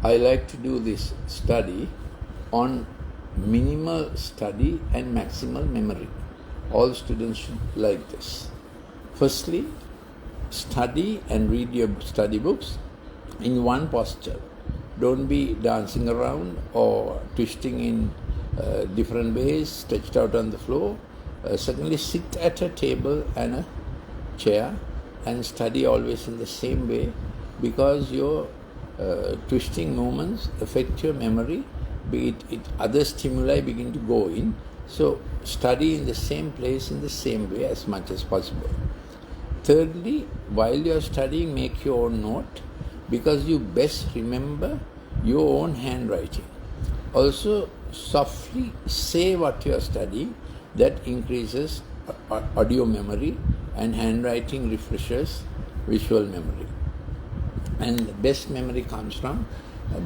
I like to do this study on minimal study and maximal memory. All students should like this. Firstly, study and read your study books in one posture. Don't be dancing around or twisting in different ways, stretched out on the floor. Secondly, sit at a table and a chair and study always in the same way, because your twisting movements affect your memory, be it other stimuli begin to go in. So study in the same place in the same way as much as possible. Thirdly, while you are studying, make your own note, because you best remember your own handwriting. Also, softly say what you are studying. That increases audio memory, and handwriting refreshes visual memory. And the best memory comes from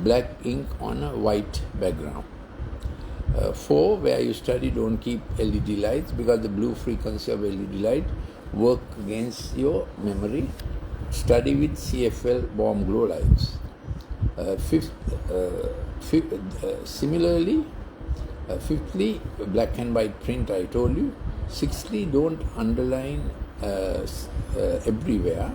black ink on a white background. 4, where you study, don't keep LED lights, because the blue frequency of LED light work against your memory. Study with CFL warm glow lights. Fifthly, black and white print, I told you. Sixthly, don't underline everywhere.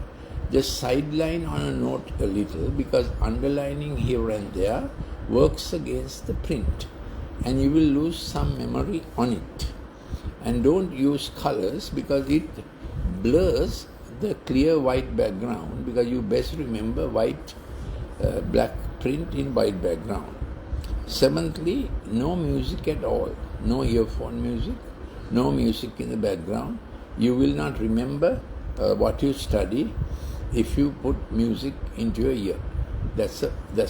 Just sideline on a note a little, because underlining here and there works against the print, and you will lose some memory on it. And don't use colors, because it blurs the clear white background, because you best remember black print in white background. Seventhly, no music at all. No earphone music, no music in the background. You will not remember what you study if you put music into your ear. That's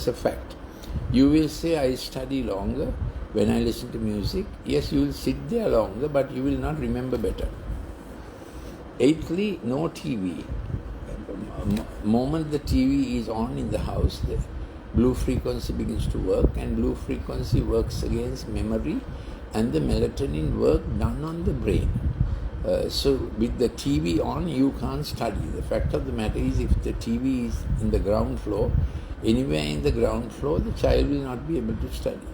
a fact. You will say, I study longer when I listen to music. Yes, you will sit there longer, but you will not remember better. Eighthly, no TV. Moment the TV is on in the house, the blue frequency begins to work, and blue frequency works against memory and the melatonin work done on the brain. So with the TV on, you can't study. The fact of the matter is, if the TV is in the ground floor, anywhere in the ground floor, the child will not be able to study.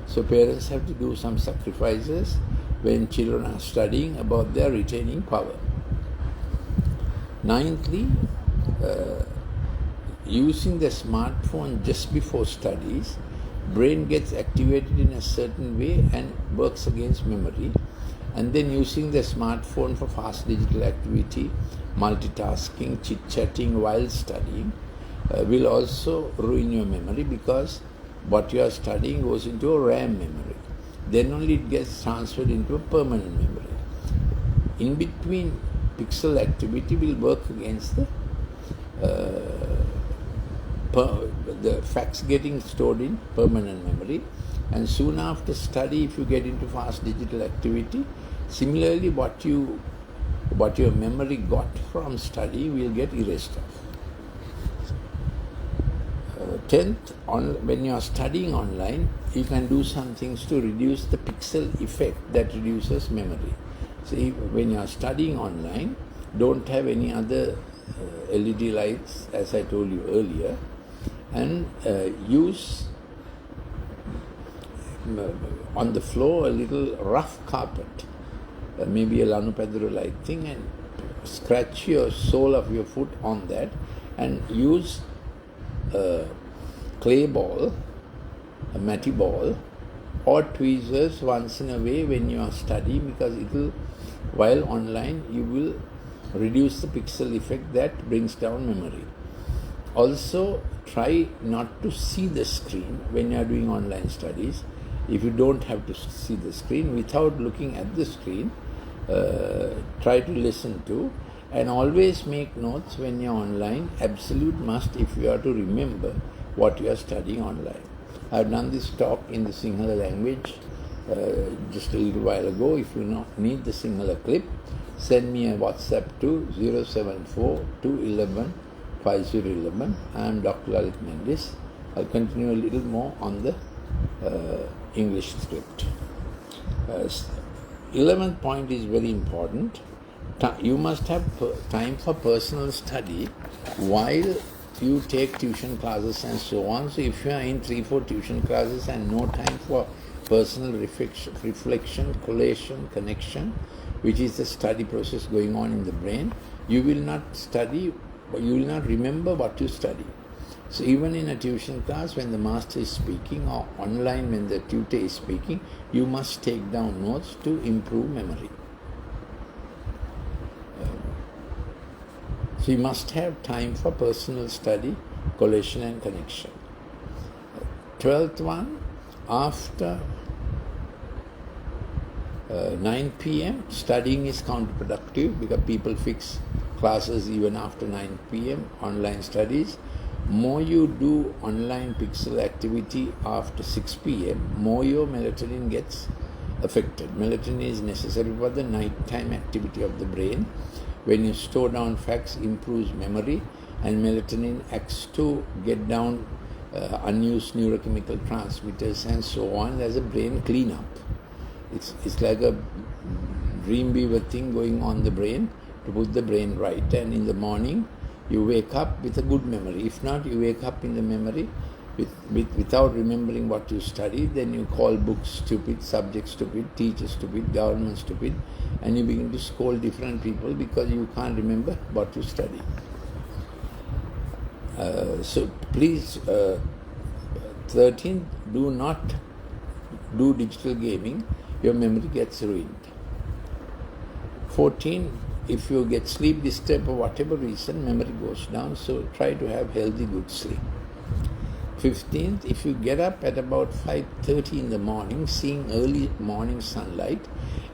So parents have to do some sacrifices when children are studying about their retaining power. Ninthly, using the smartphone just before studies, brain gets activated in a certain way and works against memory. And then using the smartphone for fast digital activity, multitasking, chit-chatting while studying will also ruin your memory, because what you are studying goes into a RAM memory. Then only it gets transferred into a permanent memory. In between, pixel activity will work against the facts getting stored in permanent memory. And soon after study, if you get into fast digital activity, similarly what your memory got from study will get erased off. 10th, when you are studying online, you can do some things to reduce the pixel effect that reduces memory. So when you are studying online, don't have any other LED lights, as I told you earlier, and use on the floor a little rough carpet, maybe a lanupaduru-like thing, and scratch your sole of your foot on that, and use a clay ball, a matty ball, or tweezers once in a way when you are studying, because while online you will reduce the pixel effect that brings down memory. Also, try not to see the screen when you are doing online studies. If you don't have to see the screen, without looking at the screen, try to listen to, and always make notes when you are online. Absolute must, if you are to remember what you are studying online. I have done this talk in the Sinhala language just a little while ago. If you need the Sinhala clip, send me a WhatsApp to 074-211-5011. I am Dr. Lalith Mendis. I'll continue a little more on the English script. 11th point is very important. You must have time for personal study while you take tuition classes and so on. So if you are in 3-4 tuition classes and no time for personal reflection, collation, connection, which is the study process going on in the brain, you will not study, you will not remember what you study. So even in a tuition class, when the master is speaking, or online when the tutor is speaking, you must take down notes to improve memory. So you must have time for personal study, collation and connection. 12th one, after 9 p.m. studying is counterproductive because people fix classes even after 9 p.m. online studies. More you do online pixel activity after 6 p.m., more your melatonin gets affected. Melatonin is necessary for the nighttime activity of the brain. When you store down facts, improves memory, and melatonin acts to get down unused neurochemical transmitters and so on as a brain cleanup. It's like a dreamweaver thing going on the brain to put the brain right. And in the morning, you wake up with a good memory. If not, you wake up in the memory without remembering what you studied. Then you call books stupid, subjects stupid, teachers stupid, government stupid, and you begin to scold different people because you can't remember what you studied. So please, 13, do not do digital gaming. Your memory gets ruined. 14, if you get sleep disturbed for whatever reason, memory goes down. So try to have healthy, good sleep. 15th, if you get up at about 5:30 in the morning, seeing early morning sunlight,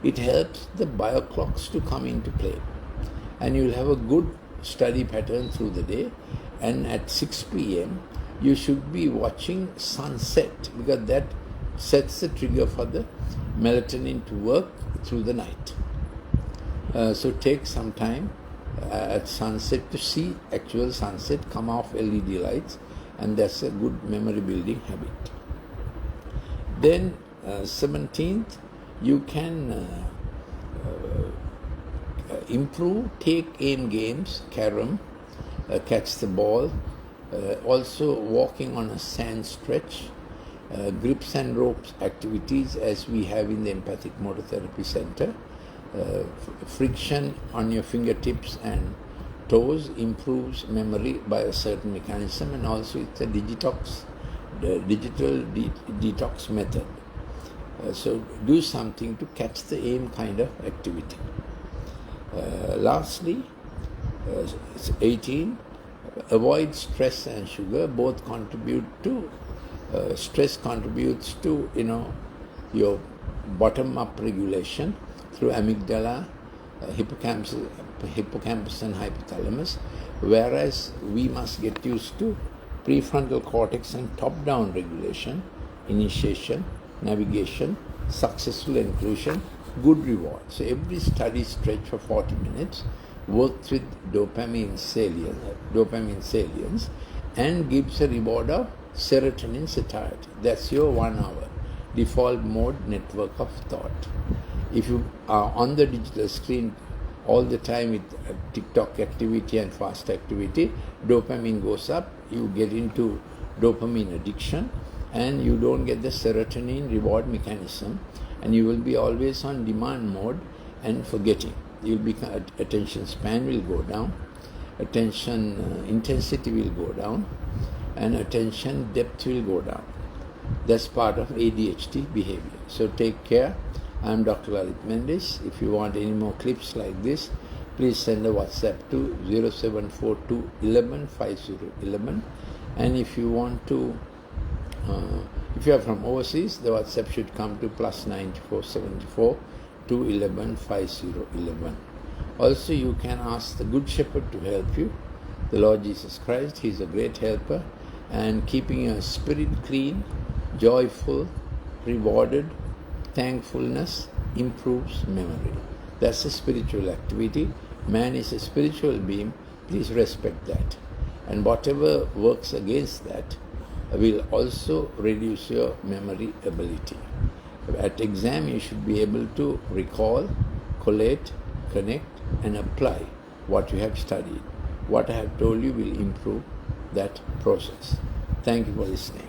it helps the bioclocks to come into play. And you'll have a good study pattern through the day. And at 6 p.m., you should be watching sunset because that sets the trigger for the melatonin to work through the night. So take some time at sunset to see actual sunset, come off LED lights, and that's a good memory building habit. Then 17th, you can improve, take aim games, carom, catch the ball, also walking on a sand stretch, grips and ropes activities as we have in the Empathic Motor Therapy Center. Friction on your fingertips and toes improves memory by a certain mechanism, and also it's a digital detox method. So do something to catch the aim kind of activity. Lastly, 18, avoid stress and sugar. Both contribute to stress contributes to your bottom up regulation through amygdala, hippocampus and hypothalamus, whereas we must get used to prefrontal cortex and top-down regulation, initiation, navigation, successful inclusion, good reward. So every study stretch for 40 minutes works with dopamine salience and gives a reward of serotonin satiety. That's your 1 hour default mode network of thought. If you are on the digital screen all the time with TikTok activity and fast activity, dopamine goes up, you get into dopamine addiction, and you don't get the serotonin reward mechanism, and you will be always on demand mode and forgetting. Attention span will go down, attention intensity will go down, and attention depth will go down. That's part of ADHD behavior. So take care. I am Dr. Lalith Mendis. If you want any more clips like this, please send a WhatsApp to 0742 11 5011. And if you want to, if you are from overseas, the WhatsApp should come to +9474 211 5011. Also, you can ask the Good Shepherd to help you, the Lord Jesus Christ. He is a great helper, and keeping your spirit clean, joyful, rewarded, thankfulness improves memory. That's a spiritual activity. Man is a spiritual being. Please respect that. And whatever works against that will also reduce your memory ability. At exam, you should be able to recall, collate, connect, and apply what you have studied. What I have told you will improve that process. Thank you for listening.